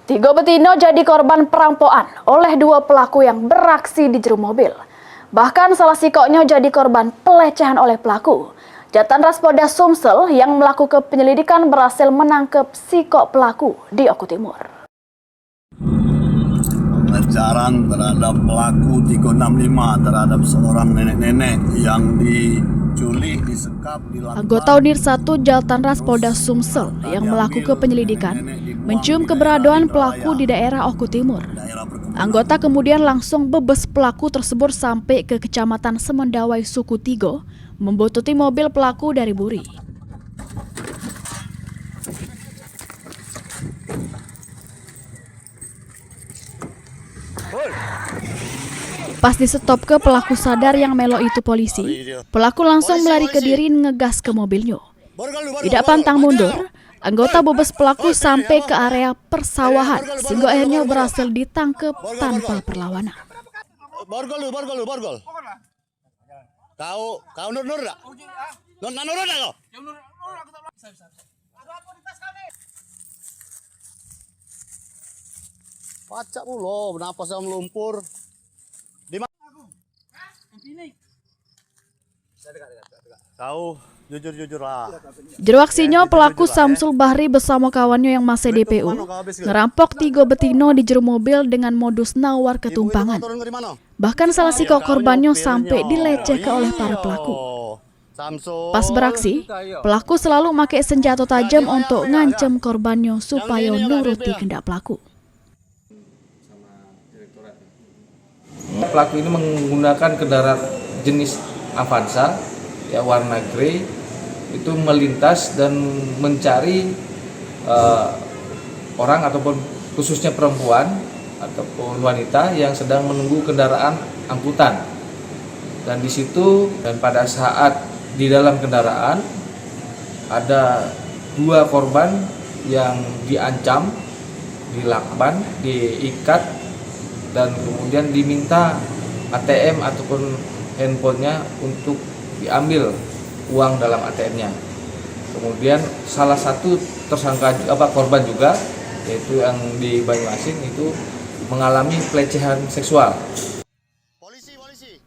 Tiga betina jadi korban perampokan oleh dua pelaku yang beraksi di jero mobil. Bahkan salah sikoknya jadi korban pelecehan oleh pelaku. Jatan Polda Sumsel yang melakukan penyelidikan berhasil menangkap sikok pelaku di Oku Timur. Pengejaran terhadap pelaku 365 terhadap seorang nenek-nenek yang diculik, disekap, dilakukan. Anggota Unit 1 Jatan Polda Sumsel yang melakukan penyelidikan mencium keberadaan pelaku di daerah Oku Timur. Anggota kemudian langsung bebes pelaku tersebut sampai ke Kecamatan Semendawai Suku Tigo, membuntuti mobil pelaku dari Buri. Pas di-stop ke pelaku sadar yang melo itu polisi, pelaku langsung melari ke diri ngegas ke mobilnya. Tidak pantang mundur, anggota bebas pelaku sampai ke area persawahan sehingga akhirnya berhasil ditangkap tanpa perlawanan. Borgol. Kau nur dak? Nur dak kau? Pacak pulo, bernapas dalam lumpur. Kau jujur lah. Jero aksinya pelaku Samsul Bahri bersama kawannya yang masih DPU ngerampok 3 betina di jero mobil dengan modus nawar ketumpangan. Bahkan salah sikok korbannya sampai dilecehkan oleh para pelaku. Pas beraksi, pelaku selalu pakai senjata tajam untuk ngancam korbannya supaya nuruti kehendak pelaku. Pelaku ini menggunakan kendaraan jenis Avanza, ya warna grey, itu melintas dan mencari orang ataupun khususnya perempuan ataupun wanita yang sedang menunggu kendaraan angkutan. Dan di situ dan pada saat di dalam kendaraan ada 2 korban yang diancam, dilakban, diikat, dan kemudian diminta ATM ataupun handphonenya untuk diambil uang dalam ATM-nya. Kemudian salah satu tersangka korban juga, yaitu yang di Banyuasin, itu mengalami pelecehan seksual.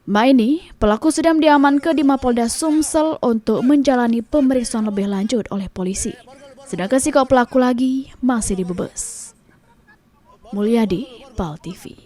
Maini, pelaku sedang diamankan di Mapolda Sumsel untuk menjalani pemeriksaan lebih lanjut oleh polisi. Sedangkan sikap pelaku lagi masih dibebas. Mulyadi, PAL TV.